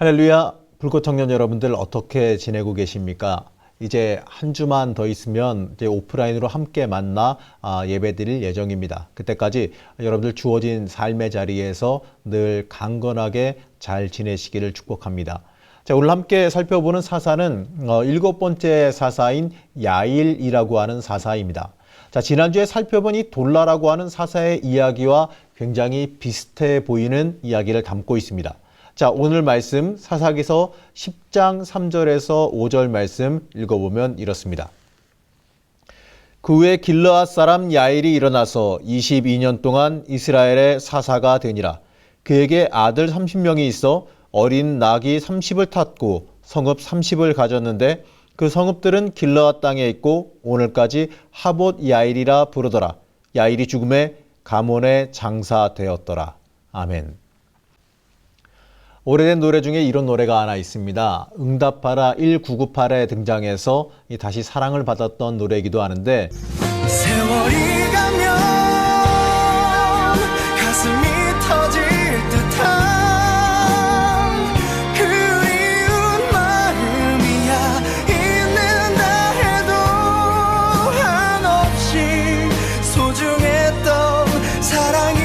할렐루야, 불꽃 청년 여러분들 어떻게 지내고 계십니까? 이제 한 주만 더 있으면 이제 오프라인으로 함께 만나 예배드릴 예정입니다. 그때까지 여러분들 주어진 삶의 자리에서 늘 강건하게 잘 지내시기를 축복합니다. 자, 오늘 함께 살펴보는 사사는 7번째 사사인 야일이라고 하는 사사입니다. 자, 지난주에 살펴본 이 돌라라고 하는 사사의 이야기와 굉장히 비슷해 보이는 이야기를 담고 있습니다. 자, 오늘 말씀 사사기서 10장 3절에서 5절 말씀 읽어보면 이렇습니다. 그 후에 길르앗 사람 야일이 일어나서 22년 동안 이스라엘의 사사가 되니라. 그에게 아들 30명이 있어 어린 낙이 30을 탔고 성읍 30을 가졌는데 그 성읍들은 길르앗 땅에 있고 오늘까지 하봇 야일이라 부르더라. 야일이 죽음에 가몬에 장사되었더라. 아멘. 오래된 노래 중에 이런 노래가 하나 있습니다. 응답하라 1998에 등장해서 다시 사랑을 받았던 노래이기도 하는데 세월이 가면 가슴이 터질 듯한 그리운 마음이야 있는다 해도 한없이 소중했던 사랑이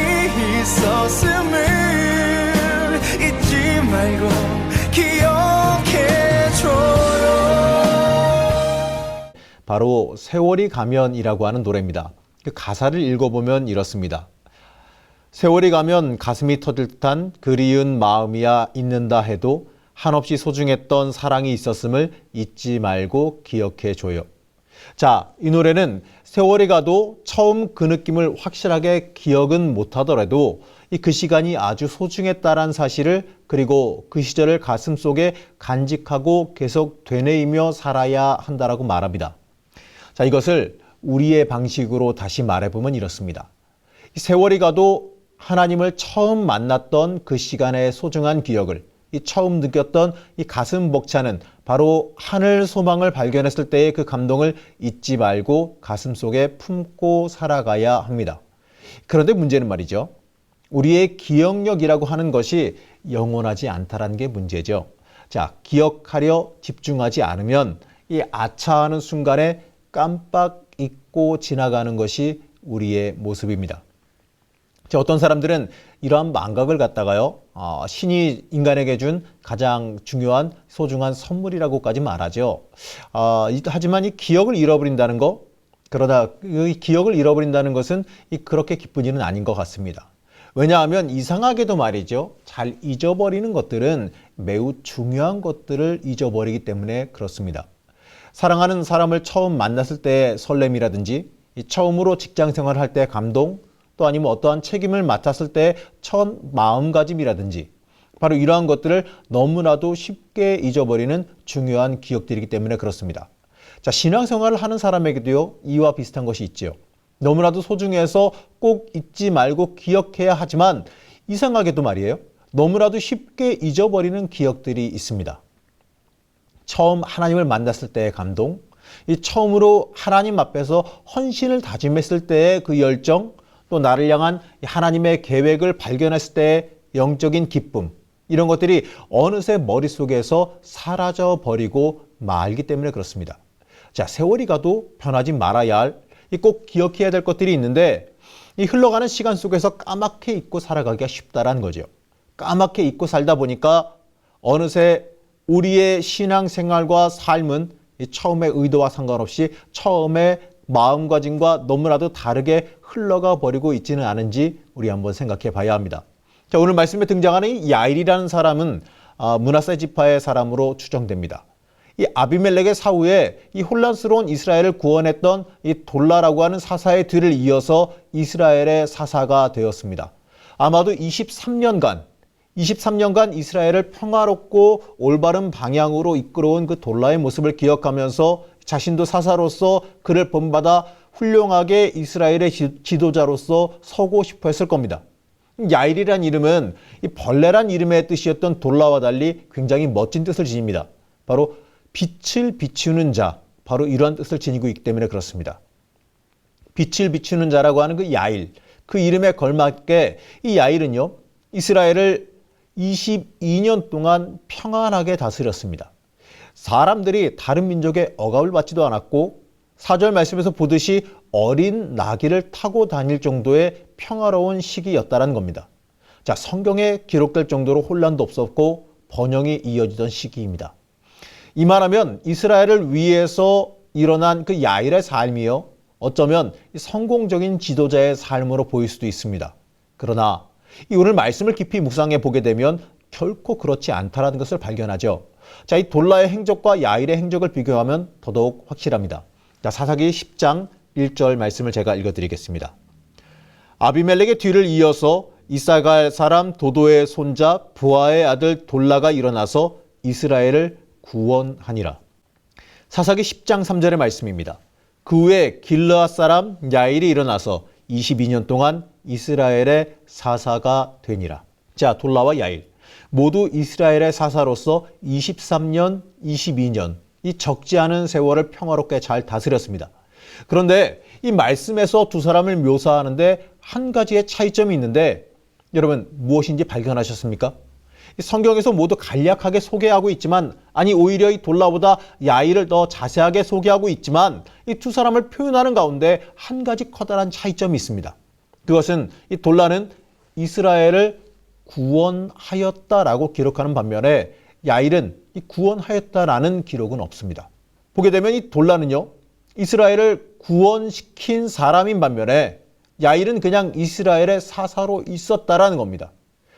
있었음을 잊지 말고 기억해줘요. 바로 세월이 가면이라고 하는 노래입니다. 그 가사를 읽어보면 이렇습니다. 세월이 가면 가슴이 터질 듯한 그리운 마음이야 있는다 해도 한없이 소중했던 사랑이 있었음을 잊지 말고 기억해줘요. 자, 이 노래는 세월이 가도 처음 그 느낌을 확실하게 기억은 못하더라도 그 시간이 아주 소중했다는 사실을 그리고 그 시절을 가슴속에 간직하고 계속 되뇌이며 살아야 한다라고 말합니다. 자, 이것을 우리의 방식으로 다시 말해보면 이렇습니다. 세월이 가도 하나님을 처음 만났던 그 시간의 소중한 기억을 처음 느꼈던 이 가슴 벅차는 바로 하늘 소망을 발견했을 때의 그 감동을 잊지 말고 가슴속에 품고 살아가야 합니다. 그런데 문제는 말이죠. 우리의 기억력이라고 하는 것이 영원하지 않다라는 게 문제죠. 자, 기억하려 집중하지 않으면 이 아차하는 순간에 깜빡 잊고 지나가는 것이 우리의 모습입니다. 자, 어떤 사람들은 이러한 망각을 갖다가요, 신이 인간에게 준 가장 중요한 소중한 선물이라고까지 말하죠. 하지만 이 기억을 잃어버린다는 거, 그러다 이 기억을 잃어버린다는 것은 그렇게 기쁜 일은 아닌 것 같습니다. 왜냐하면 이상하게도 말이죠. 잘 잊어버리는 것들은 매우 중요한 것들을 잊어버리기 때문에 그렇습니다. 사랑하는 사람을 처음 만났을 때의 설렘이라든지 처음으로 직장 생활을 할 때의 감동, 또 아니면 어떠한 책임을 맡았을 때의 첫 마음가짐이라든지 바로 이러한 것들을 너무나도 쉽게 잊어버리는 중요한 기억들이기 때문에 그렇습니다. 자, 신앙생활을 하는 사람에게도요, 이와 비슷한 것이 있죠. 너무나도 소중해서 꼭 잊지 말고 기억해야 하지만 이상하게도 말이에요. 너무나도 쉽게 잊어버리는 기억들이 있습니다. 처음 하나님을 만났을 때의 감동, 이 처음으로 하나님 앞에서 헌신을 다짐했을 때의 그 열정, 또 나를 향한 하나님의 계획을 발견했을 때의 영적인 기쁨, 이런 것들이 어느새 머릿속에서 사라져버리고 말기 때문에 그렇습니다. 자, 세월이 가도 변하지 말아야 할 꼭 기억해야 될 것들이 있는데 이 흘러가는 시간 속에서 까맣게 잊고 살아가기가 쉽다라는 거죠. 까맣게 잊고 살다 보니까 어느새 우리의 신앙생활과 삶은 처음의 의도와 상관없이 처음의 마음가짐과 너무나도 다르게 흘러가 버리고 있지는 않은지 우리 한번 생각해 봐야 합니다. 자, 오늘 말씀에 등장하는 이 야일이라는 사람은 므낫세 지파의 사람으로 추정됩니다. 이 아비멜렉의 사후에 이 혼란스러운 이스라엘을 구원했던 이 돌라라고 하는 사사의 뒤를 이어서 이스라엘의 사사가 되었습니다. 아마도 23년간 이스라엘을 평화롭고 올바른 방향으로 이끌어온 그 돌라의 모습을 기억하면서 자신도 사사로서 그를 본받아 훌륭하게 이스라엘의 지도자로서 서고 싶어 했을 겁니다. 야일이란 이름은 이 벌레란 이름의 뜻이었던 돌라와 달리 굉장히 멋진 뜻을 지닙니다. 바로 빛을 비추는 자, 바로 이러한 뜻을 지니고 있기 때문에 그렇습니다. 빛을 비추는 자라고 하는 그 야일, 그 이름에 걸맞게 이 야일은요, 이스라엘을 22년 동안 평안하게 다스렸습니다. 사람들이 다른 민족의 억압을 받지도 않았고 4절 말씀에서 보듯이 어린 나귀를 타고 다닐 정도의 평화로운 시기였다는 겁니다. 자, 성경에 기록될 정도로 혼란도 없었고 번영이 이어지던 시기입니다. 이만하면 이스라엘을 위해서 일어난 그 야일의 삶이요, 어쩌면 성공적인 지도자의 삶으로 보일 수도 있습니다. 그러나 이 오늘 말씀을 깊이 묵상해 보게 되면 결코 그렇지 않다라는 것을 발견하죠. 자, 이 돌라의 행적과 야일의 행적을 비교하면 더더욱 확실합니다. 자, 사사기 10장 1절 말씀을 제가 읽어드리겠습니다. 아비멜렉의 뒤를 이어서 이사갈 사람 도도의 손자 부하의 아들 돌라가 일어나서 이스라엘을 구원하니라. 사사기 10장 3절의 말씀입니다. 그 후에 길르앗 사람 야일이 일어나서 22년 동안 이스라엘의 사사가 되니라. 자, 돌라와 야일 모두 이스라엘의 사사로서 23년, 22년 이 적지 않은 세월을 평화롭게 잘 다스렸습니다. 그런데 이 말씀에서 두 사람을 묘사하는데 한 가지의 차이점이 있는데 여러분 무엇인지 발견하셨습니까? 성경에서 모두 간략하게 소개하고 있지만 아니 오히려 이 돌라보다 야일을 더 자세하게 소개하고 있지만 이 두 사람을 표현하는 가운데 한 가지 커다란 차이점이 있습니다. 그것은 이 돌라는 이스라엘을 구원하였다라고 기록하는 반면에 야일은 이 구원하였다라는 기록은 없습니다. 보게 되면 이 돌라는요, 이스라엘을 구원시킨 사람인 반면에 야일은 그냥 이스라엘의 사사로 있었다라는 겁니다.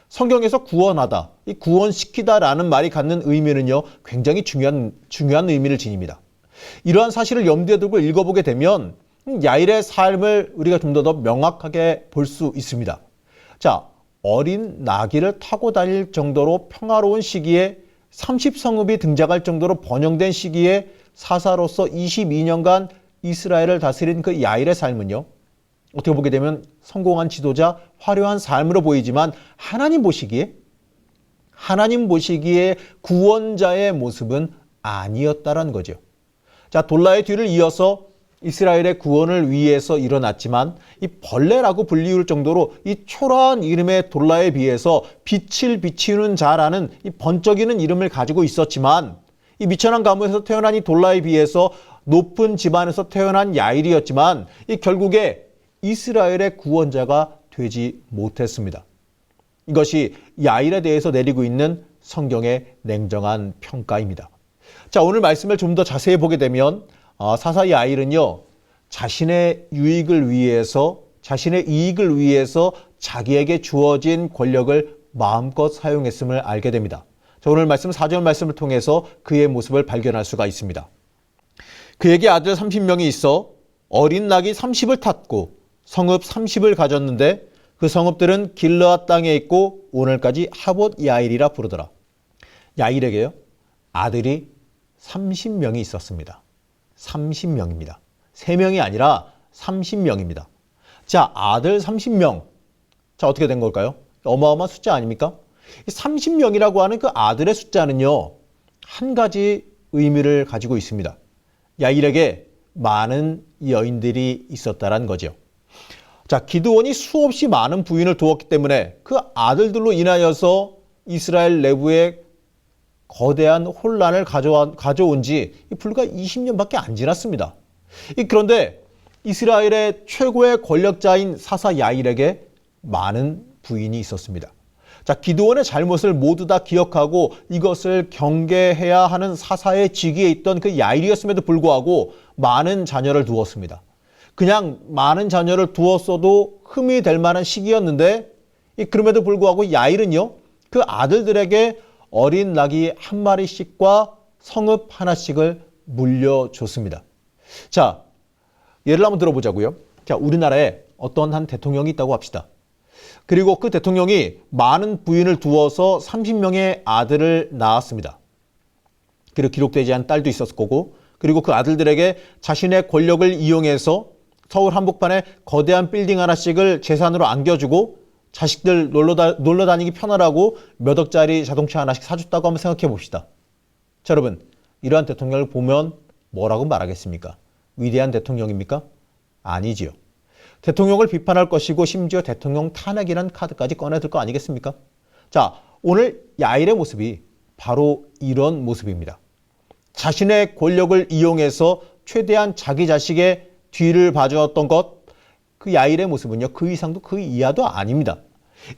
성경에서 구원하다, 이 구원시키다라는 말이 갖는 의미는요, 굉장히 중요한 의미를 지닙니다. 이러한 사실을 염두에 두고 읽어보게 되면 야일의 삶을 우리가 좀 더 명확하게 볼 수 있습니다. 자, 어린 나귀를 타고 다닐 정도로 평화로운 시기에 30성읍이 등장할 정도로 번영된 시기에 사사로서 22년간 이스라엘을 다스린 그 야일의 삶은요, 어떻게 보게 되면 성공한 지도자, 화려한 삶으로 보이지만 하나님 보시기에 구원자의 모습은 아니었다라는 거죠. 자, 돌라의 뒤를 이어서 이스라엘의 구원을 위해서 일어났지만 이 벌레라고 불리울 정도로 이 초라한 이름의 돌라에 비해서 빛을 비추는 자라는 이 번쩍이는 이름을 가지고 있었지만 이 미천한 가문에서 태어난 이 돌라에 비해서 높은 집안에서 태어난 야일이었지만 이 결국에 이스라엘의 구원자가 되지 못했습니다. 이것이 야일에 대해서 내리고 있는 성경의 냉정한 평가입니다. 자, 오늘 말씀을 좀 더 자세히 보게 되면 사사 야일은요, 자신의 이익을 위해서 자기에게 주어진 권력을 마음껏 사용했음을 알게 됩니다. 자, 오늘 말씀 4절 말씀을 통해서 그의 모습을 발견할 수가 있습니다. 그에게 아들 30명이 있어 어린 낙이 30을 탔고 성읍 30을 가졌는데 그 성읍들은 길르앗 땅에 있고 오늘까지 하봇 야일이라 부르더라. 야일에게요, 아들이 30명이 있었습니다. 30명입니다. 3명이 아니라 30명입니다. 자, 아들 30명. 자, 어떻게 된 걸까요? 어마어마한 숫자 아닙니까? 30명이라고 하는 그 아들의 숫자는요, 한 가지 의미를 가지고 있습니다. 야일에게 많은 여인들이 있었다는 거죠. 자, 기드온이 수없이 많은 부인을 두었기 때문에 그 아들들로 인하여서 이스라엘 내부에 거대한 혼란을 가져온 지 불과 20년밖에 안 지났습니다. 그런데 이스라엘의 최고의 권력자인 사사 야일에게 많은 부인이 있었습니다. 자, 기드온의 잘못을 모두 다 기억하고 이것을 경계해야 하는 사사의 직위에 있던 그 야일이었음에도 불구하고 많은 자녀를 두었습니다. 그냥 많은 자녀를 두었어도 흠이 될 만한 시기였는데 그럼에도 불구하고 야일은요, 그 아들들에게 어린 낙이 한 마리씩과 성읍 하나씩을 물려줬습니다. 자, 예를 한번 들어보자고요. 자, 우리나라에 어떤 한 대통령이 있다고 합시다. 그리고 그 대통령이 많은 부인을 두어서 30명의 아들을 낳았습니다. 그리고 기록되지 않은 딸도 있었을 거고, 그리고 그 아들들에게 자신의 권력을 이용해서 서울 한복판에 거대한 빌딩 하나씩을 재산으로 안겨주고 자식들 놀러 다니기 편하라고 몇 억짜리 자동차 하나씩 사줬다고 한번 생각해 봅시다. 자, 여러분, 이러한 대통령을 보면 뭐라고 말하겠습니까? 위대한 대통령입니까? 아니지요. 대통령을 비판할 것이고 심지어 대통령 탄핵이라는 카드까지 꺼내들 거 아니겠습니까? 자, 오늘 야일의 모습이 바로 이런 모습입니다. 자신의 권력을 이용해서 최대한 자기 자식의 뒤를 봐주었던 것, 그 야일의 모습은요, 그 이상도 그 이하도 아닙니다.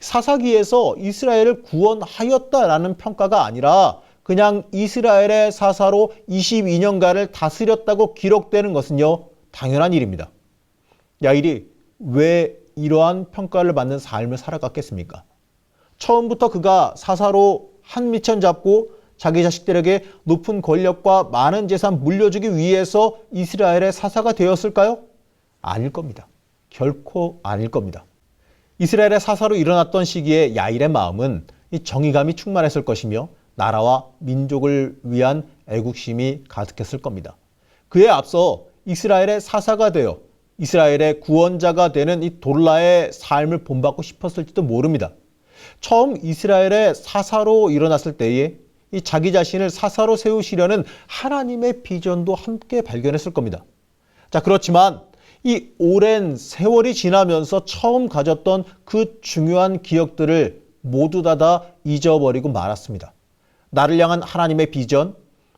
사사기에서 이스라엘을 구원하였다라는 평가가 아니라 그냥 이스라엘의 사사로 22년간을 다스렸다고 기록되는 것은요, 당연한 일입니다. 야일이 왜 이러한 평가를 받는 삶을 살아갔겠습니까? 처음부터 그가 사사로 한 미천 잡고 자기 자식들에게 높은 권력과 많은 재산 물려주기 위해서 이스라엘의 사사가 되었을까요? 아닐 겁니다. 결코 아닐 겁니다. 이스라엘의 사사로 일어났던 시기에 야일의 마음은 이 정의감이 충만했을 것이며 나라와 민족을 위한 애국심이 가득했을 겁니다. 그에 앞서 이스라엘의 사사가 되어 이스라엘의 구원자가 되는 이 돌라의 삶을 본받고 싶었을지도 모릅니다. 처음 이스라엘의 사사로 일어났을 때에 이 자기 자신을 사사로 세우시려는 하나님의 비전도 함께 발견했을 겁니다. 자, 그렇지만 이 오랜 세월이 지나면서 처음 가졌던 그 중요한 기억들을 모두 다 잊어버리고 말았습니다. 나를 향한 하나님의 비전,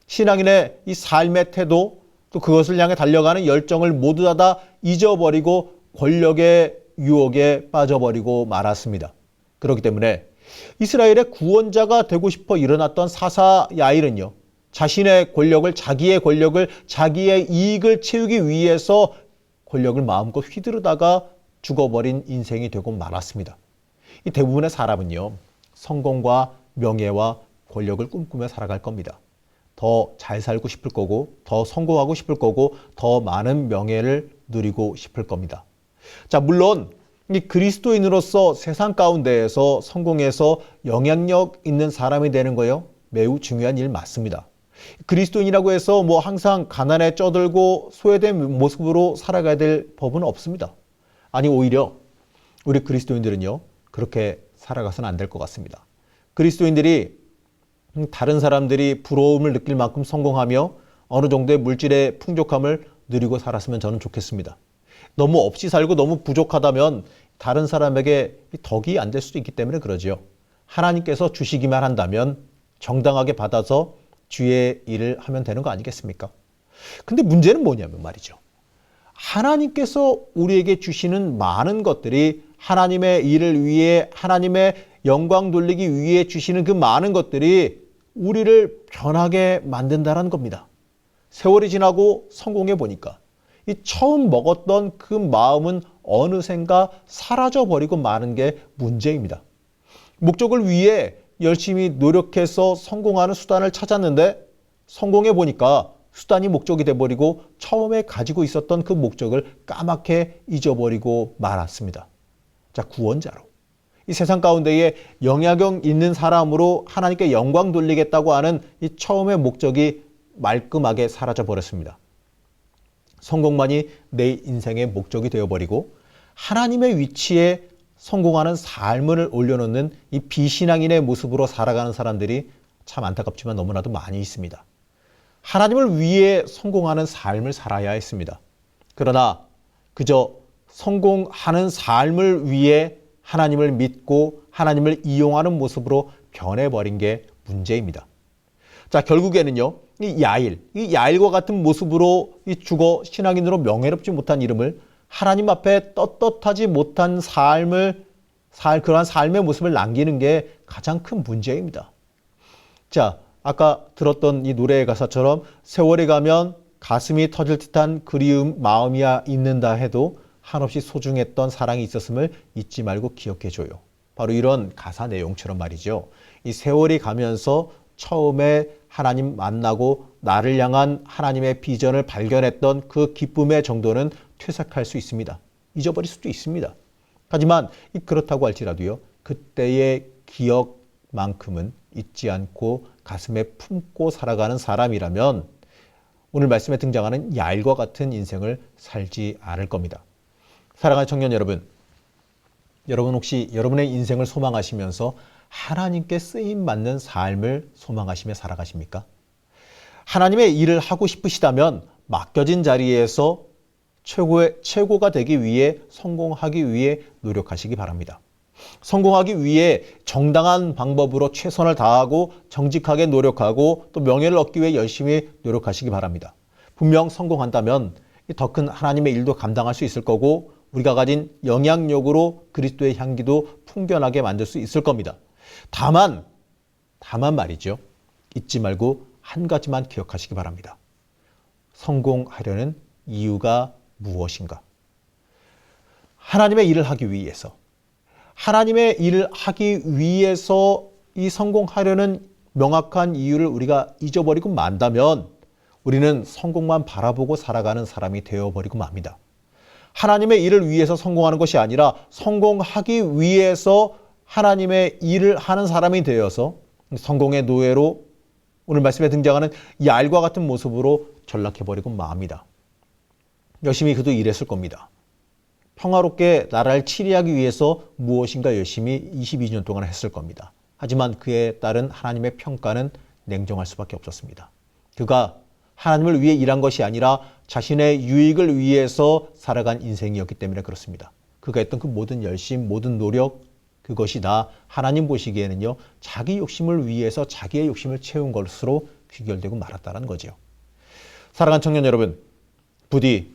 신앙인의 이 삶의 태도, 또 그것을 향해 달려가는 열정을 모두 다 잊어버리고 권력의 유혹에 빠져버리고 말았습니다. 그렇기 때문에 이스라엘의 구원자가 되고 싶어 일어났던 사사 야일은요, 자신의 권력을, 자기의 권력을, 자기의 이익을 채우기 위해서 권력을 마음껏 휘두르다가 죽어버린 인생이 되고 말았습니다. 이 대부분의 사람은요, 성공과 명예와 권력을 꿈꾸며 살아갈 겁니다. 더 잘 살고 싶을 거고, 더 성공하고 싶을 거고, 더 많은 명예를 누리고 싶을 겁니다. 자, 물론 이 그리스도인으로서 세상 가운데에서 성공해서 영향력 있는 사람이 되는 거요, 매우 중요한 일 맞습니다. 그리스도인이라고 해서 뭐 항상 가난에 쪄들고 소외된 모습으로 살아가야 될 법은 없습니다. 아니, 오히려 우리 그리스도인들은요, 그렇게 살아가서는 안 될 것 같습니다. 그리스도인들이 다른 사람들이 부러움을 느낄 만큼 성공하며 어느 정도의 물질의 풍족함을 누리고 살았으면 저는 좋겠습니다. 너무 없이 살고 너무 부족하다면 다른 사람에게 덕이 안 될 수도 있기 때문에 그러지요. 하나님께서 주시기만 한다면 정당하게 받아서 주의 일을 하면 되는 거 아니겠습니까? 근데 문제는 뭐냐면 말이죠. 하나님께서 우리에게 주시는 많은 것들이 하나님의 일을 위해, 하나님의 영광 돌리기 위해 주시는 그 많은 것들이 우리를 변하게 만든다는 겁니다. 세월이 지나고 성공해 보니까 이 처음 먹었던 그 마음은 어느샌가 사라져버리고 마는 게 문제입니다. 목적을 위해 열심히 노력해서 성공하는 수단을 찾았는데 성공해 보니까 수단이 목적이 돼버리고 처음에 가지고 있었던 그 목적을 까맣게 잊어버리고 말았습니다. 자, 구원자로 이 세상 가운데에 영향력 있는 사람으로 하나님께 영광 돌리겠다고 하는 이 처음의 목적이 말끔하게 사라져 버렸습니다. 성공만이 내 인생의 목적이 되어버리고 하나님의 위치에 성공하는 삶을 올려놓는 이 비신앙인의 모습으로 살아가는 사람들이 참 안타깝지만 너무나도 많이 있습니다. 하나님을 위해 성공하는 삶을 살아야 했습니다. 그러나 그저 성공하는 삶을 위해 하나님을 믿고 하나님을 이용하는 모습으로 변해버린 게 문제입니다. 자, 결국에는요, 이 야일과 같은 모습으로 죽어 신앙인으로 명예롭지 못한 이름을 하나님 앞에 떳떳하지 못한 그러한 삶의 모습을 남기는 게 가장 큰 문제입니다. 자, 아까 들었던 이 노래의 가사처럼 세월이 가면 가슴이 터질 듯한 그리움 마음이야 있는다 해도 한없이 소중했던 사랑이 있었음을 잊지 말고 기억해줘요. 바로 이런 가사 내용처럼 말이죠. 이 세월이 가면서 처음에 하나님 만나고 나를 향한 하나님의 비전을 발견했던 그 기쁨의 정도는 퇴색할 수 있습니다. 잊어버릴 수도 있습니다. 하지만 그렇다고 할지라도요, 그때의 기억만큼은 잊지 않고 가슴에 품고 살아가는 사람이라면 오늘 말씀에 등장하는 야일과 같은 인생을 살지 않을 겁니다. 사랑하는 청년 여러분, 여러분 혹시 여러분의 인생을 소망하시면서 하나님께 쓰임받는 삶을 소망하시며 살아가십니까? 하나님의 일을 하고 싶으시다면 맡겨진 자리에서 최고가 되기 위해 성공하기 위해 노력하시기 바랍니다. 성공하기 위해 정당한 방법으로 최선을 다하고 정직하게 노력하고 또 명예를 얻기 위해 열심히 노력하시기 바랍니다. 분명 성공한다면 더 큰 하나님의 일도 감당할 수 있을 거고 우리가 가진 영향력으로 그리스도의 향기도 풍겨나게 만들 수 있을 겁니다. 다만 말이죠. 잊지 말고 한 가지만 기억하시기 바랍니다. 성공하려는 이유가 무엇인가? 하나님의 일을 하기 위해서 이 성공하려는 명확한 이유를 우리가 잊어버리고 만다면 우리는 성공만 바라보고 살아가는 사람이 되어버리고 맙니다. 하나님의 일을 위해서 성공하는 것이 아니라 성공하기 위해서 하나님의 일을 하는 사람이 되어서 성공의 노예로 오늘 말씀에 등장하는 얄과 같은 모습으로 전락해버리고 맙니다. 열심히 그도 일했을 겁니다. 평화롭게 나라를 치리하기 위해서 무엇인가 열심히 22년 동안 했을 겁니다. 하지만 그에 따른 하나님의 평가는 냉정할 수밖에 없었습니다. 그가 하나님을 위해 일한 것이 아니라 자신의 유익을 위해서 살아간 인생이었기 때문에 그렇습니다. 그가 했던 그 모든 열심, 모든 노력, 그것이 다 하나님 보시기에는요, 자기 욕심을 위해서 자기의 욕심을 채운 것으로 귀결되고 말았다는 거죠. 사랑하는 청년 여러분, 부디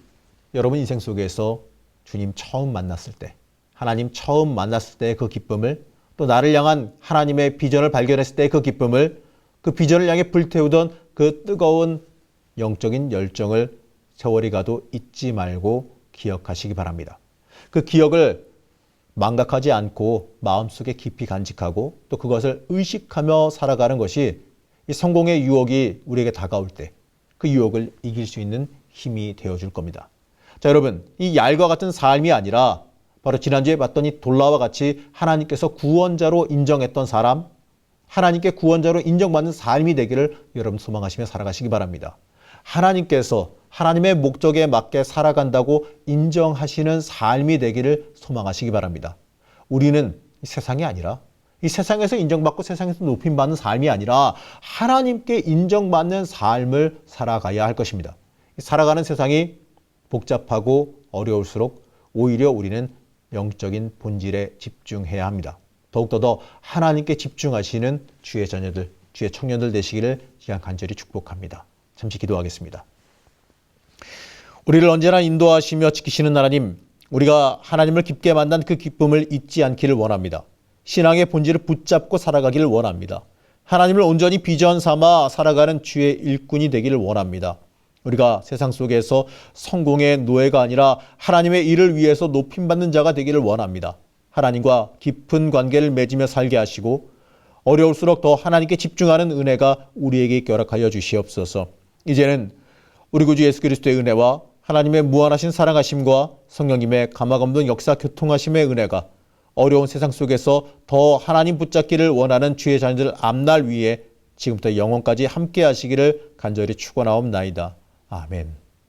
여러분 인생 속에서 주님 처음 만났을 때, 하나님 처음 만났을 때의 그 기쁨을, 또 나를 향한 하나님의 비전을 발견했을 때의 그 기쁨을, 그 비전을 향해 불태우던 그 뜨거운 영적인 열정을 세월이 가도 잊지 말고 기억하시기 바랍니다. 그 기억을 망각하지 않고 마음속에 깊이 간직하고 또 그것을 의식하며 살아가는 것이 이 성공의 유혹이 우리에게 다가올 때 그 유혹을 이길 수 있는 힘이 되어줄 겁니다. 자, 여러분, 이 얄과 같은 삶이 아니라 바로 지난주에 봤던 이 돌라와 같이 하나님께서 구원자로 인정했던 사람, 하나님께 구원자로 인정받는 삶이 되기를 여러분 소망하시며 살아가시기 바랍니다. 하나님께서 하나님의 목적에 맞게 살아간다고 인정하시는 삶이 되기를 소망하시기 바랍니다. 우리는 이 세상이 아니라 이 세상에서 인정받고 세상에서 높임받는 삶이 아니라 하나님께 인정받는 삶을 살아가야 할 것입니다. 살아가는 세상이 복잡하고 어려울수록 오히려 우리는 영적인 본질에 집중해야 합니다. 더욱더 더 하나님께 집중하시는 주의 자녀들, 주의 청년들 되시기를 시간 간절히 축복합니다. 잠시 기도하겠습니다. 우리를 언제나 인도하시며 지키시는 하나님, 우리가 하나님을 깊게 만난 그 기쁨을 잊지 않기를 원합니다. 신앙의 본질을 붙잡고 살아가기를 원합니다. 하나님을 온전히 비전 삼아 살아가는 주의 일꾼이 되기를 원합니다. 우리가 세상 속에서 성공의 노예가 아니라 하나님의 일을 위해서 높임받는 자가 되기를 원합니다. 하나님과 깊은 관계를 맺으며 살게 하시고 어려울수록 더 하나님께 집중하는 은혜가 우리에게 결합하여 주시옵소서. 이제는 우리 구주 예수 그리스도의 은혜와 하나님의 무한하신 사랑하심과 성령님의 감화감동 역사 교통하심의 은혜가 어려운 세상 속에서 더 하나님 붙잡기를 원하는 주의 자녀들 앞날 위에 지금부터 영원까지 함께 하시기를 간절히 축원하옵나이다. 아멘.